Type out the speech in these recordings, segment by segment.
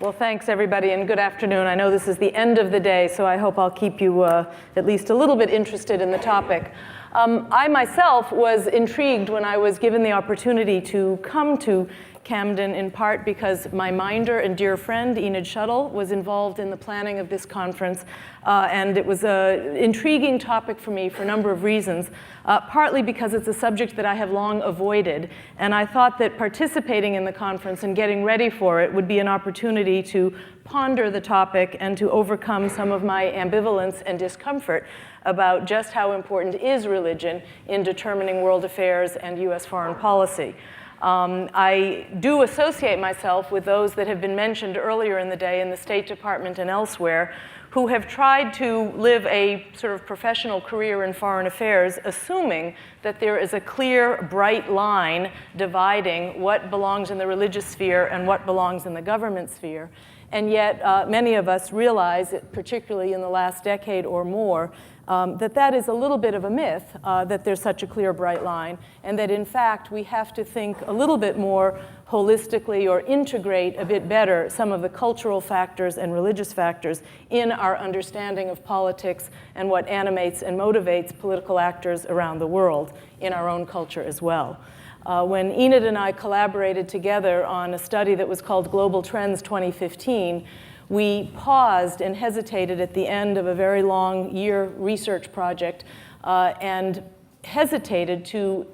Well, thanks, everybody, and good afternoon. I know this is the end of the day, so I hope I'll keep you at least a little bit interested in the topic. I myself was intrigued when I was given the opportunity to come to Camden, in part because my minder and dear friend, Enid Shuttle, was involved in the planning of this conference. And it was an intriguing topic for me for a number of reasons, partly because it's a subject that I have long avoided. And I thought that participating in the conference and getting ready for it would be an opportunity to ponder the topic and to overcome some of my ambivalence and discomfort about just how important is religion in determining world affairs and US foreign policy. I do associate myself with those that have been mentioned earlier in the day in the State Department and elsewhere who have tried to live a sort of professional career in foreign affairs, assuming that there is a clear, bright line dividing what belongs in the religious sphere and what belongs in the government sphere. And yet, many of us realize, particularly in the last decade or more, that that is a little bit of a myth, that there's such a clear, bright line, and that in fact we have to think a little bit more holistically or integrate a bit better some of the cultural factors and religious factors in our understanding of politics and what animates and motivates political actors around the world in our own culture as well. When Enid and I collaborated together on a study that was called Global Trends 2015, we paused and hesitated at the end of a very long year research project and hesitated to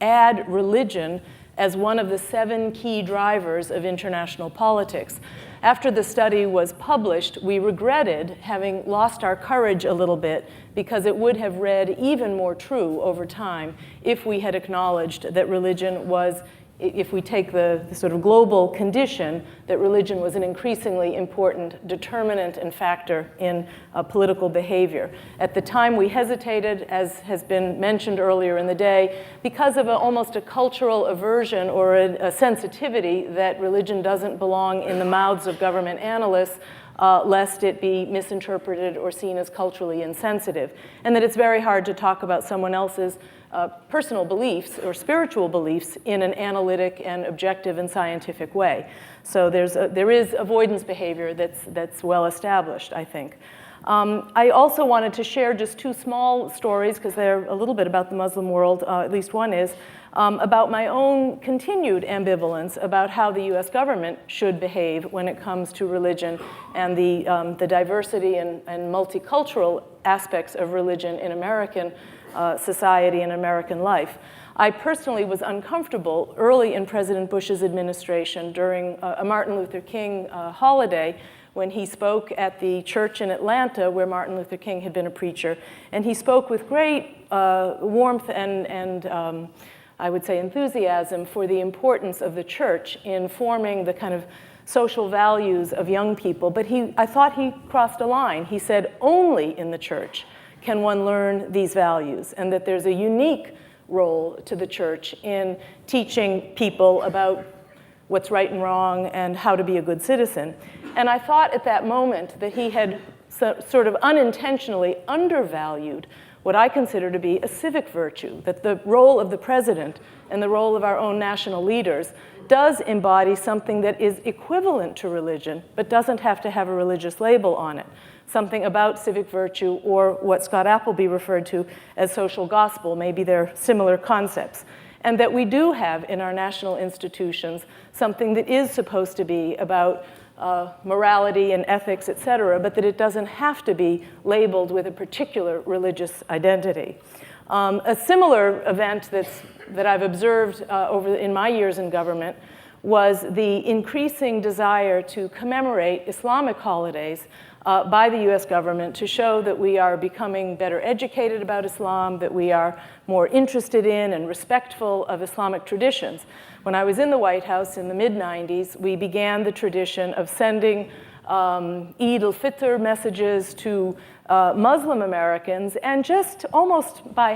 add religion as one of the 7 key drivers of international politics. After the study was published, we regretted having lost our courage a little bit because it would have read even more true over time if we had acknowledged that religion was, if we take the sort of global condition, that religion was an increasingly important determinant and factor in political behavior. At the time, we hesitated, as has been mentioned earlier in the day, because of almost a cultural aversion or a sensitivity that religion doesn't belong in the mouths of government analysts, lest it be misinterpreted or seen as culturally insensitive, and that it's very hard to talk about someone else's personal beliefs or spiritual beliefs in an analytic and objective and scientific way. So there is avoidance behavior that's well established, I think. I also wanted to share just 2 small stories, because they're a little bit about the Muslim world, at least one is, about my own continued ambivalence about how the US government should behave when it comes to religion and the diversity and multicultural aspects of religion in American society and American life. I personally was uncomfortable early in President Bush's administration during a Martin Luther King holiday when he spoke at the church in Atlanta where Martin Luther King had been a preacher. And he spoke with great warmth and I would say enthusiasm for the importance of the church in forming the kind of social values of young people. But I thought he crossed a line. He said, only in the church can one learn these values, and that there's a unique role to the church in teaching people about what's right and wrong and how to be a good citizen. And I thought at that moment that he had sort of unintentionally undervalued what I consider to be a civic virtue, that the role of the president and the role of our own national leaders does embody something that is equivalent to religion, but doesn't have to have a religious label on it. Something about civic virtue, or what Scott Appleby referred to as social gospel, maybe they're similar concepts. And that we do have in our national institutions something that is supposed to be about morality and ethics, et cetera, but that it doesn't have to be labeled with a particular religious identity. A similar event that I've observed in my years in government was the increasing desire to commemorate Islamic holidays by the US government to show that we are becoming better educated about Islam, that we are more interested in and respectful of Islamic traditions. When I was in the White House in the mid-90s, we began the tradition of sending Eid al-Fitr messages to Muslim Americans, and just almost by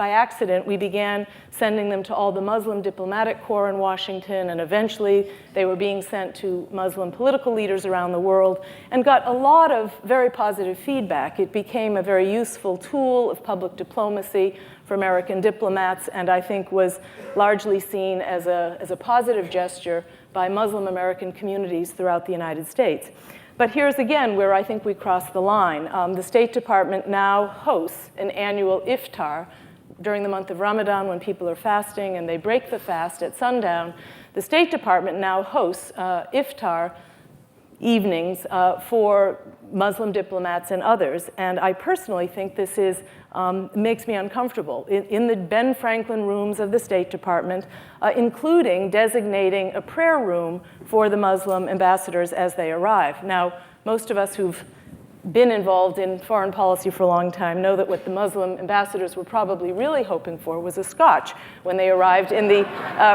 accident, we began sending them to all the Muslim diplomatic corps in Washington, and eventually they were being sent to Muslim political leaders around the world, and got a lot of very positive feedback. It became a very useful tool of public diplomacy for American diplomats, and I think was largely seen as a positive gesture by Muslim American communities throughout the United States. But here's again where I think we cross the line. The State Department now hosts an annual iftar during the month of Ramadan when people are fasting and they break the fast at sundown. The State Department now hosts iftar evenings for Muslim diplomats and others. And I personally think this makes me uncomfortable. In the Ben Franklin rooms of the State Department, including designating a prayer room for the Muslim ambassadors as they arrive. Now, most of us who've been involved in foreign policy for a long time know that what the Muslim ambassadors were probably really hoping for was a scotch when they arrived in the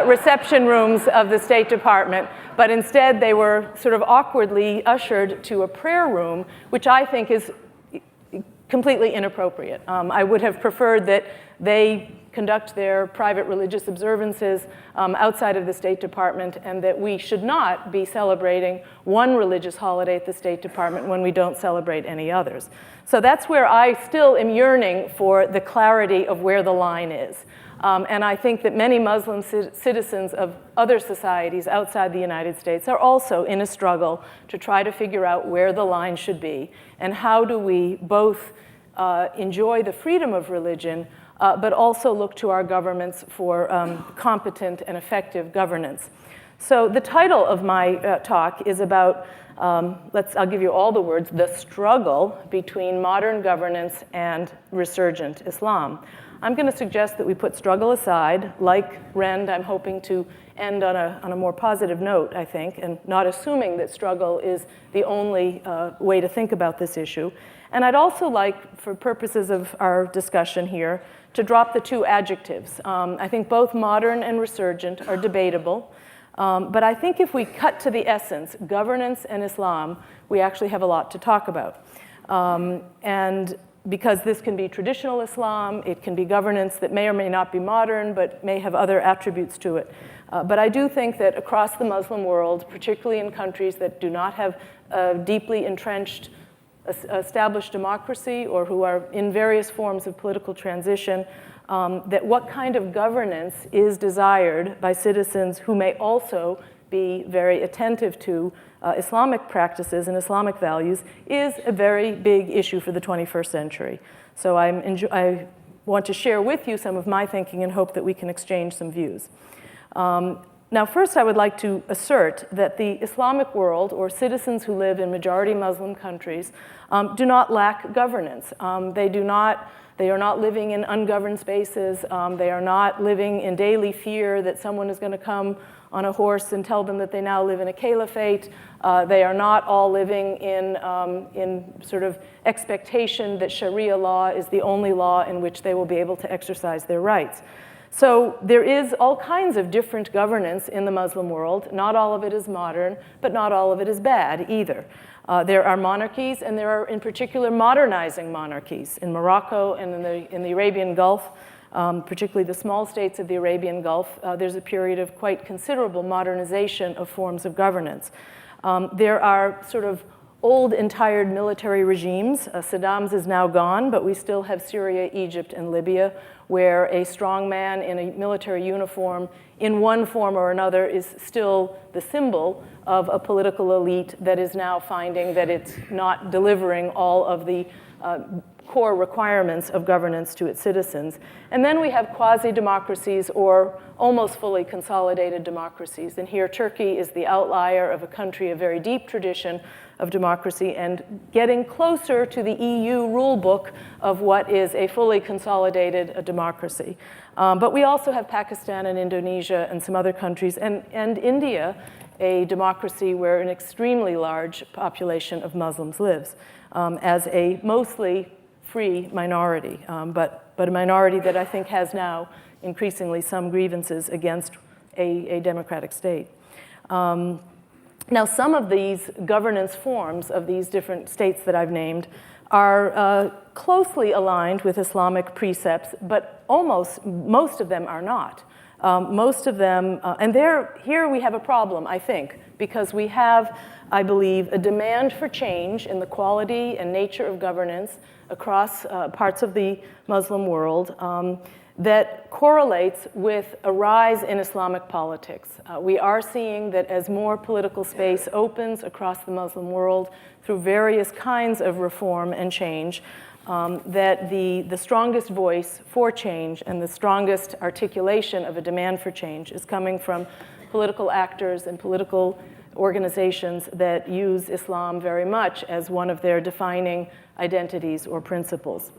reception rooms of the State Department. But instead, they were sort of awkwardly ushered to a prayer room, which I think is completely inappropriate. I would have preferred that they conduct their private religious observances outside of the State Department, and that we should not be celebrating one religious holiday at the State Department when we don't celebrate any others. So that's where I still am yearning for the clarity of where the line is. And I think that many Muslim citizens of other societies outside the United States are also in a struggle to try to figure out where the line should be, and how do we both enjoy the freedom of religion but also look to our governments for competent and effective governance. So the title of my talk is about, I'll give you all the words, the struggle between modern governance and resurgent Islam. I'm going to suggest that we put struggle aside. Like Rend, I'm hoping to end on a more positive note, I think, and not assuming that struggle is the only way to think about this issue. And I'd also like, for purposes of our discussion here, to drop the two adjectives. I think both modern and resurgent are debatable. But I think if we cut to the essence, governance and Islam, we actually have a lot to talk about. And because this can be traditional Islam, it can be governance that may or may not be modern, but may have other attributes to it. But I do think that across the Muslim world, particularly in countries that do not have a deeply entrenched established democracy or who are in various forms of political transition, that what kind of governance is desired by citizens who may also be very attentive to Islamic practices and Islamic values is a very big issue for the 21st century. So I want to share with you some of my thinking and hope that we can exchange some views. Now, first, I would like to assert that the Islamic world, or citizens who live in majority Muslim countries, do not lack governance. They are not living in ungoverned spaces. They are not living in daily fear that someone is going to come on a horse and tell them that they now live in a caliphate. They are not all living in sort of expectation that Sharia law is the only law in which they will be able to exercise their rights. So there is all kinds of different governance in the Muslim world. Not all of it is modern, but not all of it is bad either. There are monarchies, and there are in particular modernizing monarchies. In Morocco and in the Arabian Gulf, particularly the small states of the Arabian Gulf, there's a period of quite considerable modernization of forms of governance. There are sort of old and tired military regimes. Saddam's is now gone, but we still have Syria, Egypt, and Libya, where a strong man in a military uniform in one form or another is still the symbol of a political elite that is now finding that it's not delivering all of the core requirements of governance to its citizens. And then we have quasi-democracies or almost fully consolidated democracies. And here Turkey is the outlier of a country of very deep tradition of democracy and getting closer to the EU rule book of what is a fully consolidated democracy. But we also have Pakistan and Indonesia and some other countries, and India, a democracy where an extremely large population of Muslims lives as a mostly free minority, but a minority that I think has now increasingly some grievances against a democratic state. Now, some of these governance forms of these different states that I've named are closely aligned with Islamic precepts, but most of them are not. Most of them, and here we have a problem, I think, because we have, I believe, a demand for change in the quality and nature of governance across parts of the Muslim world. that correlates with a rise in Islamic politics. We are seeing that as more political space opens across the Muslim world through various kinds of reform and change, that the strongest voice for change and the strongest articulation of a demand for change is coming from political actors and political organizations that use Islam very much as one of their defining identities or principles.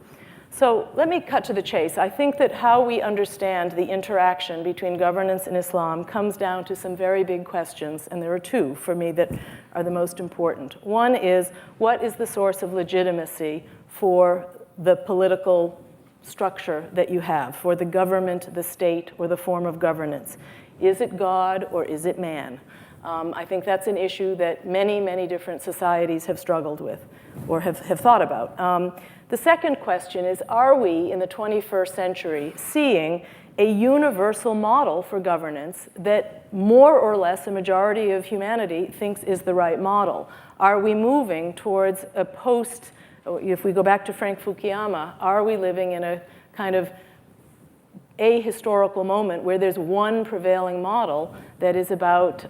So let me cut to the chase. I think that how we understand the interaction between governance and Islam comes down to some very big questions, and there are two for me that are the most important. One is, what is the source of legitimacy for the political structure that you have, for the government, the state, or the form of governance? Is it God or is it man? I think that's an issue that many, many different societies have struggled with or have thought about. The second question is, are we in the 21st century seeing a universal model for governance that more or less a majority of humanity thinks is the right model? Are we moving towards a post, if we go back to Frank Fukuyama, are we living in a kind of ahistorical moment where there's one prevailing model that is about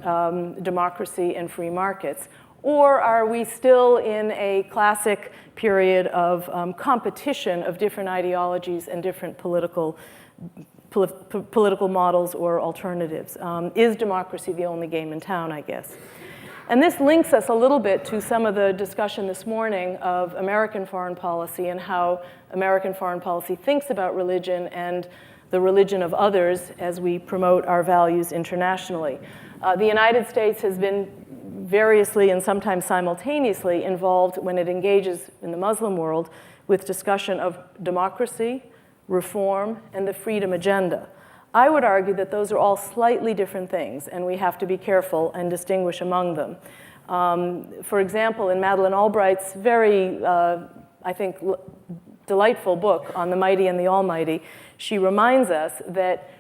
democracy and free markets? Or are we still in a classic period of competition of different ideologies and different political models or alternatives? Is democracy the only game in town, I guess? And this links us a little bit to some of the discussion this morning of American foreign policy and how American foreign policy thinks about religion and the religion of others as we promote our values internationally. The United States has been variously and sometimes simultaneously involved when it engages in the Muslim world with discussion of democracy, reform, and the freedom agenda. I would argue that those are all slightly different things, and we have to be careful and distinguish among them. For example, in Madeleine Albright's very, I think, delightful book on the mighty and the almighty, she reminds us that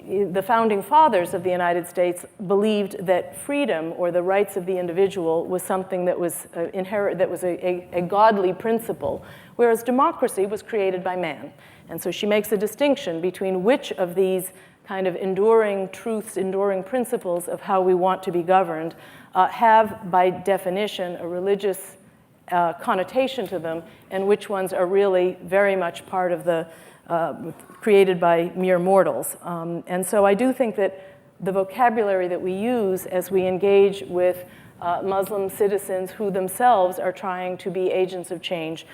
the founding fathers of the United States believed that freedom or the rights of the individual was something that was a godly principle, whereas democracy was created by man. And so she makes a distinction between which of these kind of enduring truths, enduring principles of how we want to be governed have, by definition, a religious connotation to them, and which ones are really very much part of the created by mere mortals. And so I do think that the vocabulary that we use as we engage with Muslim citizens who themselves are trying to be agents of change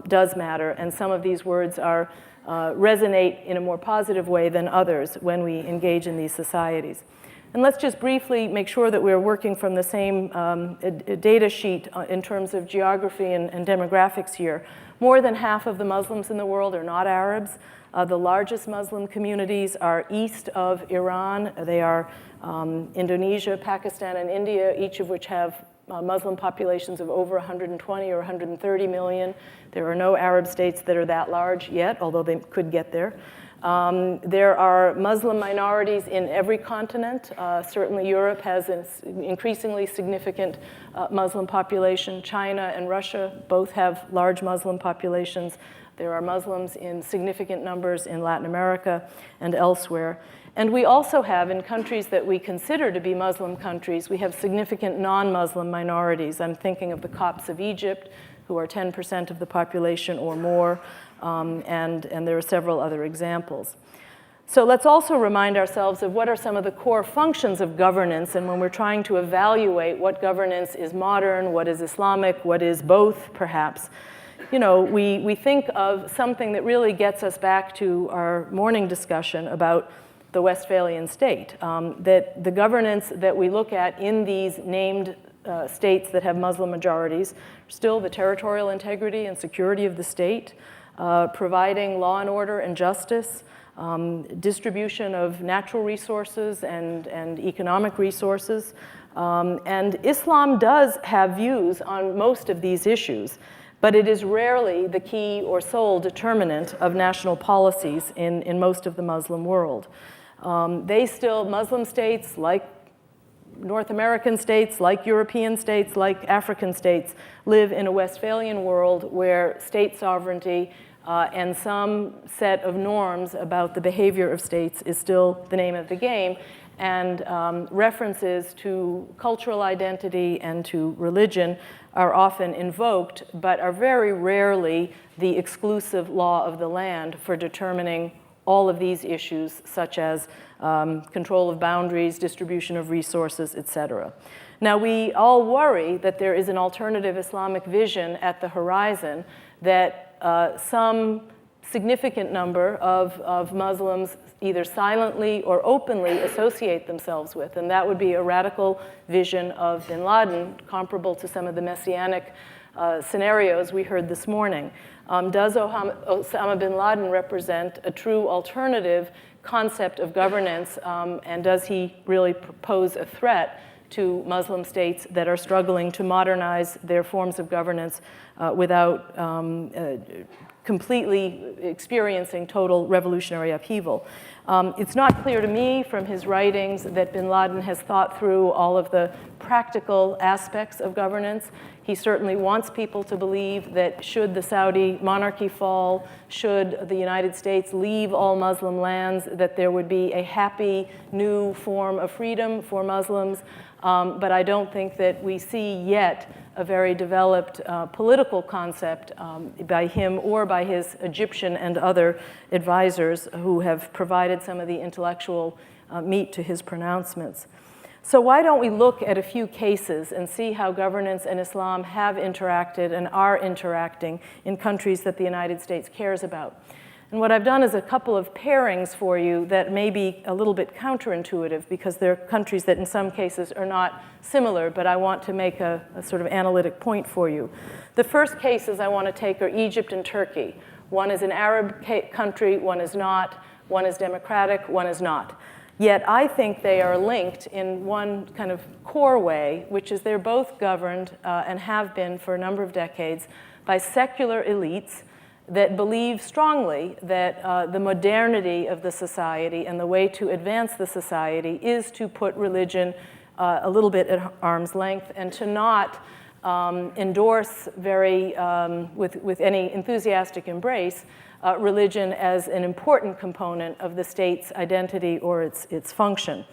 does matter, and some of these words are resonate in a more positive way than others when we engage in these societies. And let's just briefly make sure that we're working from the same data sheet in terms of geography and demographics here. More than half of the Muslims in the world are not Arabs. The largest Muslim communities are east of Iran. They are Indonesia, Pakistan, and India, each of which have Muslim populations of over 120 or 130 million. There are no Arab states that are that large yet, although they could get there. There are Muslim minorities in every continent. Certainly Europe has an increasingly significant Muslim population. China and Russia both have large Muslim populations. There are Muslims in significant numbers in Latin America and elsewhere. And we also have, in countries that we consider to be Muslim countries, we have significant non-Muslim minorities. I'm thinking of the Copts of Egypt, who are 10% of the population or more, and there are several other examples. So let's also remind ourselves of what are some of the core functions of governance, and when we're trying to evaluate what governance is modern, what is Islamic, what is both, perhaps, we think of something that really gets us back to our morning discussion about the Westphalian state, that the governance that we look at in these named states that have Muslim majorities, still the territorial integrity and security of the state, providing law and order and justice, distribution of natural resources and economic resources. And Islam does have views on most of these issues, but it is rarely the key or sole determinant of national policies in most of the Muslim world. Muslim states, like North American states, like European states, like African states, live in a Westphalian world where state sovereignty and some set of norms about the behavior of states is still the name of the game. And references to cultural identity and to religion are often invoked, but are very rarely the exclusive law of the land for determining all of these issues, such as control of boundaries, distribution of resources, etc. Now, we all worry that there is an alternative Islamic vision at the horizon that some significant number of Muslims either silently or openly associate themselves with, and that would be a radical vision of bin Laden, comparable to some of the messianic scenarios we heard this morning. Does Osama bin Laden represent a true alternative concept of governance, and does he really pose a threat to Muslim states that are struggling to modernize their forms of governance without completely experiencing total revolutionary upheaval? It's not clear to me from his writings that bin Laden has thought through all of the practical aspects of governance. He certainly wants people to believe that should the Saudi monarchy fall, should the United States leave all Muslim lands, that there would be a happy new form of freedom for Muslims. But I don't think that we see yet a very developed political concept by him or by his Egyptian and other advisors who have provided some of the intellectual meat to his pronouncements. So why don't we look at a few cases and see how governance and Islam have interacted and are interacting in countries that the United States cares about? And what I've done is a couple of pairings for you that may be a little bit counterintuitive because they're countries that in some cases are not similar, but I want to make a sort of analytic point for you. The first cases I want to take are Egypt and Turkey. One is an Arab country, one is not. One is democratic, one is not. Yet I think they are linked in one kind of core way, which is they're both governed and have been for a number of decades by secular elites that believe strongly that the modernity of the society and the way to advance the society is to put religion a little bit at arm's length and to not endorse with any enthusiastic embrace religion as an important component of the state's identity or its function.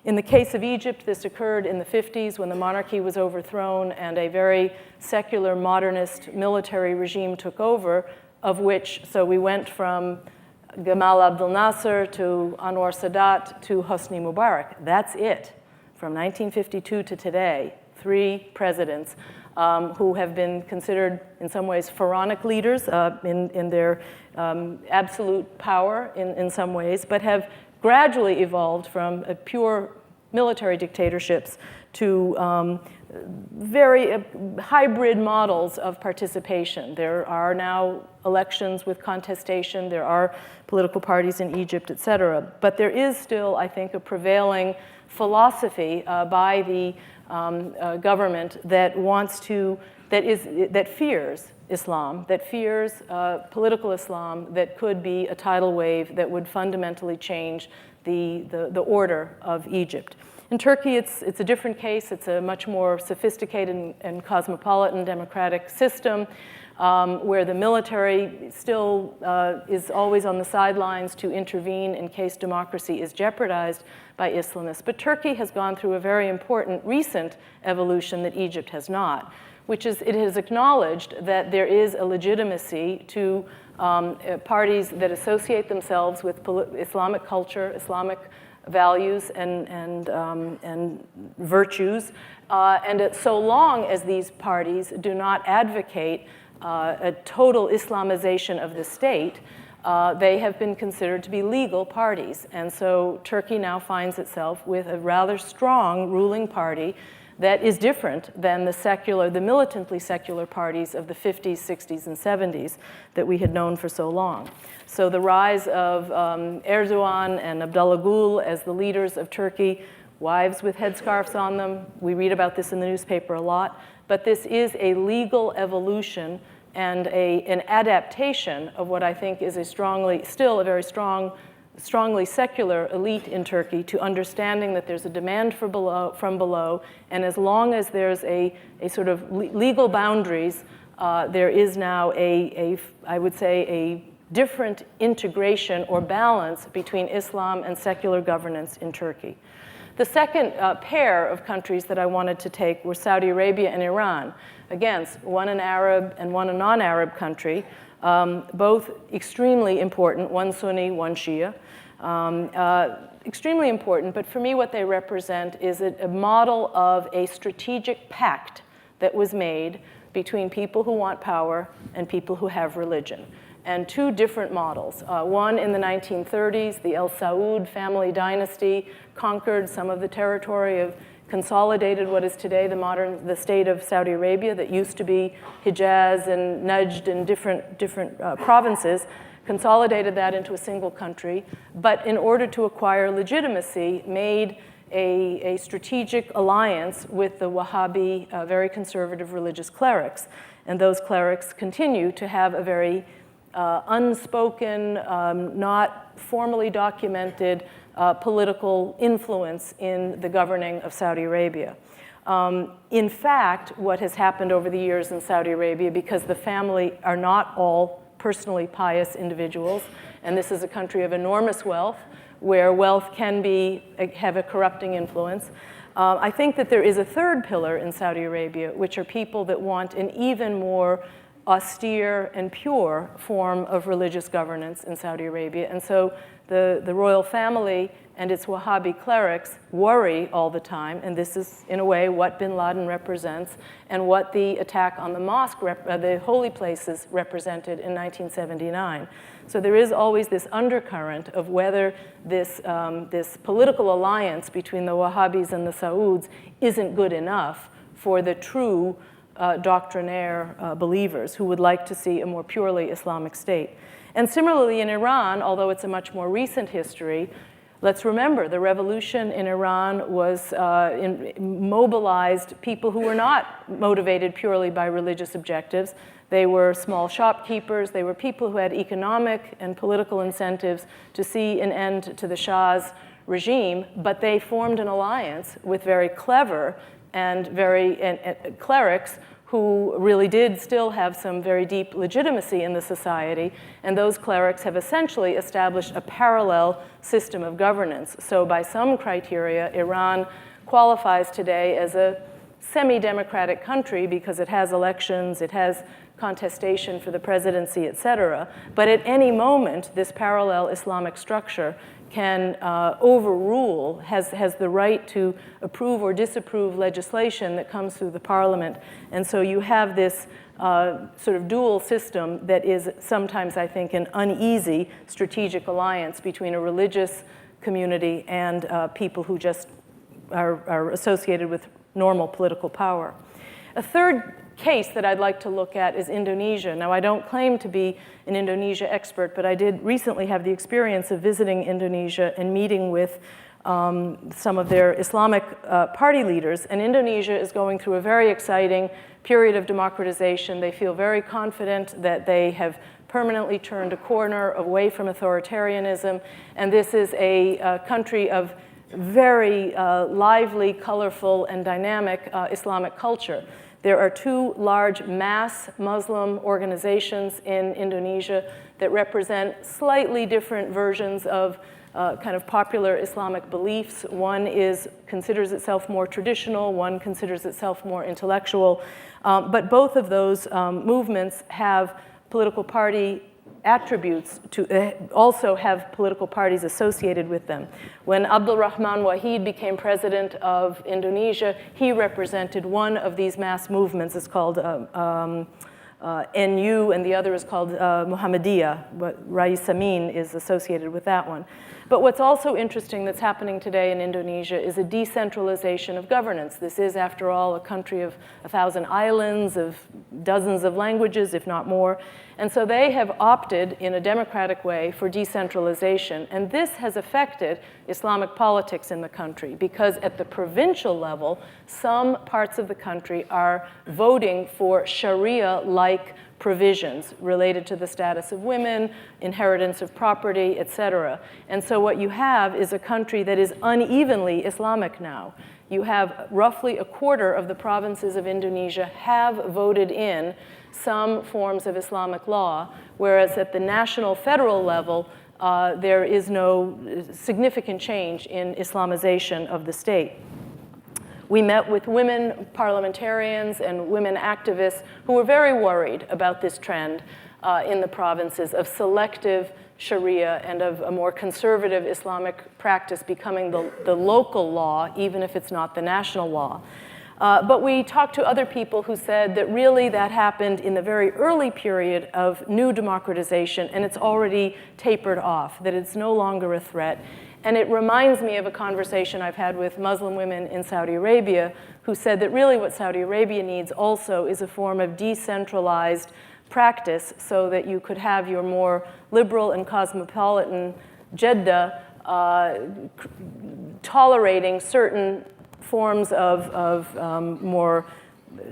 In the case of Egypt, this occurred in the 50s when the monarchy was overthrown and a very secular modernist military regime took over, of which, so we went from Gamal Abdel Nasser to Anwar Sadat to Hosni Mubarak. That's it. From 1952 to today, 3 presidents who have been considered in some ways pharaonic leaders in their absolute power in some ways, but have gradually evolved from pure military dictatorships to very hybrid models of participation. There are now elections with contestation. There are political parties in Egypt, et cetera. But there is still, I think, a prevailing philosophy by the government that that fears Islam, that fears political Islam, that could be a tidal wave that would fundamentally change the order of Egypt. In Turkey, it's a different case. It's a much more sophisticated and cosmopolitan democratic system where the military still is always on the sidelines to intervene in case democracy is jeopardized by Islamists. But Turkey has gone through a very important recent evolution that Egypt has not, which is it has acknowledged that there is a legitimacy to parties that associate themselves with Islamic culture, Islamic values and virtues, and so long as these parties do not advocate a total Islamization of the state, they have been considered to be legal parties. And so Turkey now finds itself with a rather strong ruling party that is different than the militantly secular parties of the 50s, 60s, and 70s that we had known for so long. So the rise of Erdogan and Abdullah Gül as the leaders of Turkey, wives with headscarves on them, we read about this in the newspaper a lot, but this is a legal evolution and an adaptation of what I think is still a very strongly secular elite in Turkey to understanding that there's a demand from below, and as long as there's a sort of legal boundaries there is now I would say, a different integration or balance between Islam and secular governance in Turkey. The second pair of countries that I wanted to take were Saudi Arabia and Iran. Again, one an Arab and one a non-Arab country, both extremely important, one Sunni, one Shia. Extremely important, but for me what they represent is a model of a strategic pact that was made between people who want power and people who have religion. And two different models. One in the 1930s, the El Saud family dynasty conquered some of the territory of, consolidated what is today the state of Saudi Arabia that used to be Hijaz and Najd and different provinces, consolidated that into a single country, but in order to acquire legitimacy, made a strategic alliance with the Wahhabi, very conservative religious clerics. And those clerics continue to have a very unspoken, not formally documented political influence in the governing of Saudi Arabia. In fact, what has happened over the years in Saudi Arabia, because the family are not all personally pious individuals, and this is a country of enormous wealth, where wealth can have a corrupting influence. I think that there is a third pillar in Saudi Arabia, which are people that want an even more austere and pure form of religious governance in Saudi Arabia. And so the royal family and its Wahhabi clerics worry all the time, and this is, in a way, what bin Laden represents and what the attack on the mosque, the holy places, represented in 1979. So there is always this undercurrent of whether this political alliance between the Wahhabis and the Sauds isn't good enough for the true doctrinaire believers who would like to see a more purely Islamic state. And similarly in Iran, although it's a much more recent history, let's remember the revolution in Iran was mobilized people who were not motivated purely by religious objectives. They were small shopkeepers. They were people who had economic and political incentives to see an end to the Shah's regime, but they formed an alliance with very clever and clerics who really did still have some very deep legitimacy in the society, and those clerics have essentially established a parallel system of governance. So by some criteria, Iran qualifies today as a semi-democratic country because it has elections, it has contestation for the presidency, et cetera. But at any moment, this parallel Islamic structure can overrule, has the right to approve or disapprove legislation that comes through the parliament. And so you have this sort of dual system that is sometimes, I think, an uneasy strategic alliance between a religious community and people who just are associated with normal political power. A third case that I'd like to look at is Indonesia. Now, I don't claim to be an Indonesia expert, but I did recently have the experience of visiting Indonesia and meeting with some of their Islamic party leaders. And Indonesia is going through a very exciting period of democratization. They feel very confident that they have permanently turned a corner away from authoritarianism. And this is a country of very lively, colorful, and dynamic Islamic culture. There are two large mass Muslim organizations in Indonesia that represent slightly different versions of kind of popular Islamic beliefs. One considers itself more traditional, one considers itself more intellectual. But both of those movements have political party attributes also have political parties associated with them. When Abdul Rahman Wahid became president of Indonesia, he represented one of these mass movements. It's called NU, and the other is called Muhammadiyah, but Rais Amin is associated with that one. But what's also interesting that's happening today in Indonesia is a decentralization of governance. This is, after all, a country of 1,000 islands, of dozens of languages, if not more. And so they have opted in a democratic way for decentralization. And this has affected Islamic politics in the country because at the provincial level, some parts of the country are voting for Sharia-like provisions related to the status of women, inheritance of property, etc. And so what you have is a country that is unevenly Islamic now. You have roughly a quarter of the provinces of Indonesia have voted in some forms of Islamic law, whereas at the national federal level, there is no significant change in Islamization of the state. We met with women parliamentarians and women activists who were very worried about this trend in the provinces of selective Sharia and of a more conservative Islamic practice becoming the local law, even if it's not the national law. But we talked to other people who said that really that happened in the very early period of new democratization, and it's already tapered off, that it's no longer a threat. And it reminds me of a conversation I've had with Muslim women in Saudi Arabia who said that really what Saudi Arabia needs also is a form of decentralized practice so that you could have your more liberal and cosmopolitan Jeddah tolerating certain forms of more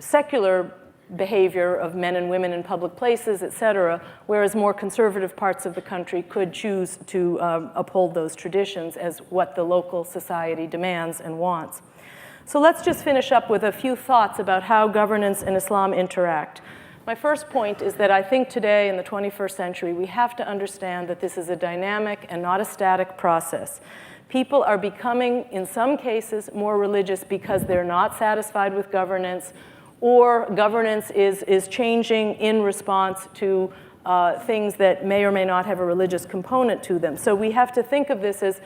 secular behavior of men and women in public places, et cetera, whereas more conservative parts of the country could choose to uphold those traditions as what the local society demands and wants. So let's just finish up with a few thoughts about how governance and Islam interact. My first point is that I think today in the 21st century, we have to understand that this is a dynamic and not a static process. People are becoming, in some cases, more religious because they're not satisfied with governance, or governance is changing in response to things that may or may not have a religious component to them. So we have to think of this as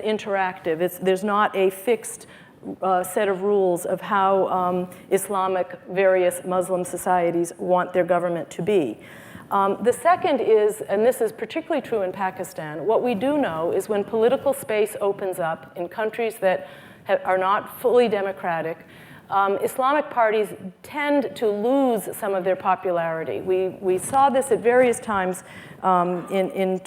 interactive. There's not a fixed set of rules of how Islamic various Muslim societies want their government to be. The second is, and this is particularly true in Pakistan, what we do know is when political space opens up in countries that are not fully democratic, Islamic parties tend to lose some of their popularity. We saw this at various times in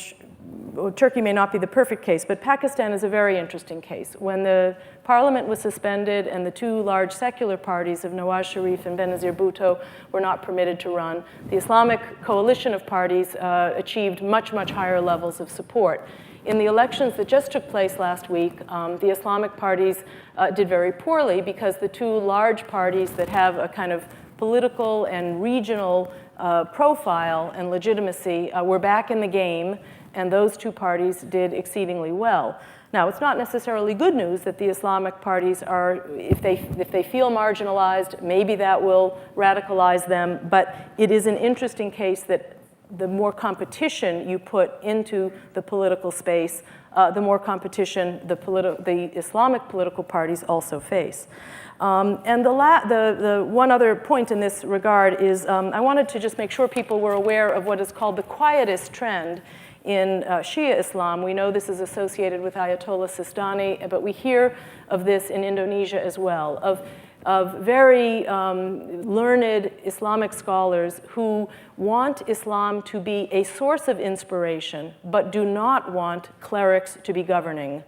Turkey may not be the perfect case, but Pakistan is a very interesting case. When the parliament was suspended and the two large secular parties of Nawaz Sharif and Benazir Bhutto were not permitted to run, the Islamic coalition of parties achieved much, much higher levels of support. In the elections that just took place last week, the Islamic parties did very poorly because the two large parties that have a kind of political and regional profile and legitimacy were back in the game, and those two parties did exceedingly well. Now, it's not necessarily good news that the Islamic parties are, if they feel marginalized, maybe that will radicalize them, but it is an interesting case that the more competition you put into the political space, the more competition the Islamic political parties also face. And the one other point in this regard is I wanted to just make sure people were aware of what is called the Quietest trend in Shia Islam. We know this is associated with Ayatollah Sistani, but we hear of this in Indonesia as well, of very learned Islamic scholars who want Islam to be a source of inspiration, but do not want clerics to be governing.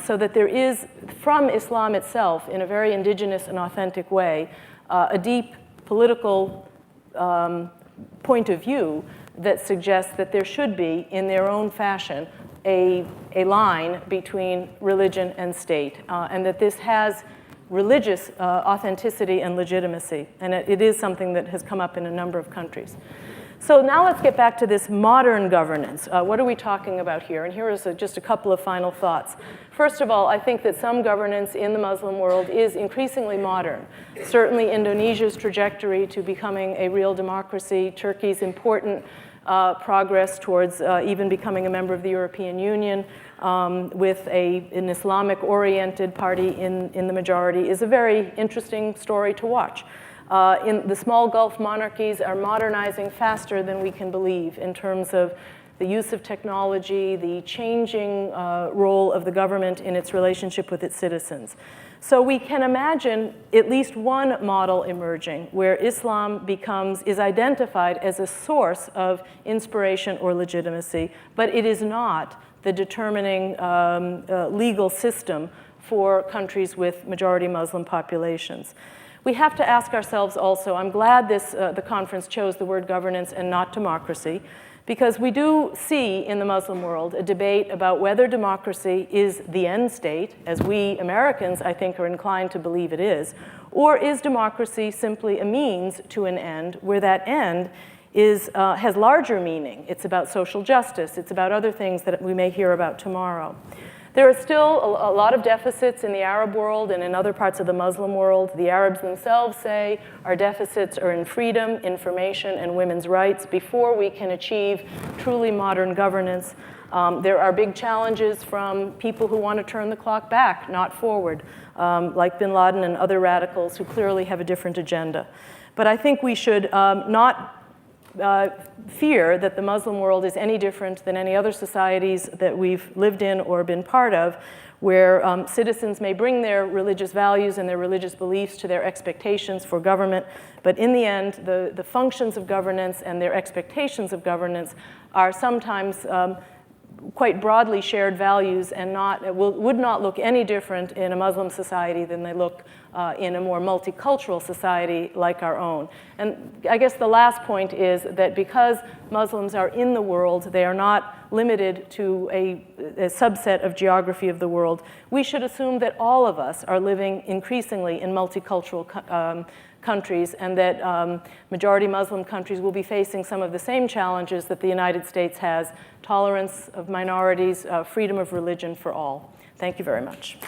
So that there is, from Islam itself, in a very indigenous and authentic way, a deep political point of view that suggests that there should be, in their own fashion, a line between religion and state, and that this has religious authenticity and legitimacy, and it is something that has come up in a number of countries. So now let's get back to this modern governance. What are we talking about here? And here is just a couple of final thoughts. First of all, I think that some governance in the Muslim world is increasingly modern. Certainly Indonesia's trajectory to becoming a real democracy, Turkey's important progress towards even becoming a member of the European Union with an Islamic-oriented party in the majority is a very interesting story to watch. In the small Gulf monarchies are modernizing faster than we can believe in terms of the use of technology, the changing role of the government in its relationship with its citizens. So we can imagine at least one model emerging where Islam is identified as a source of inspiration or legitimacy, but it is not the determining legal system for countries with majority Muslim populations. we have to ask ourselves also, I'm glad the conference chose the word governance and not democracy, because we do see in the Muslim world a debate about whether democracy is the end state, as we Americans, I think, are inclined to believe it is, or is democracy simply a means to an end where that end has larger meaning. It's about social justice. It's about other things that we may hear about tomorrow. There are still a lot of deficits in the Arab world and in other parts of the Muslim world. The Arabs themselves say our deficits are in freedom, information, and women's rights before we can achieve truly modern governance. There are big challenges from people who want to turn the clock back, not forward, like bin Laden and other radicals who clearly have a different agenda. But I think we should not fear that the Muslim world is any different than any other societies that we've lived in or been part of, where citizens may bring their religious values and their religious beliefs to their expectations for government, but in the end, the functions of governance and their expectations of governance are sometimes quite broadly shared values and would not look any different in a Muslim society than they look in a more multicultural society like our own. And I guess the last point is that because Muslims are in the world, they are not limited to a subset of geography of the world. We should assume that all of us are living increasingly in multicultural countries, and that majority Muslim countries will be facing some of the same challenges that the United States has: tolerance of minorities, freedom of religion for all. Thank you very much.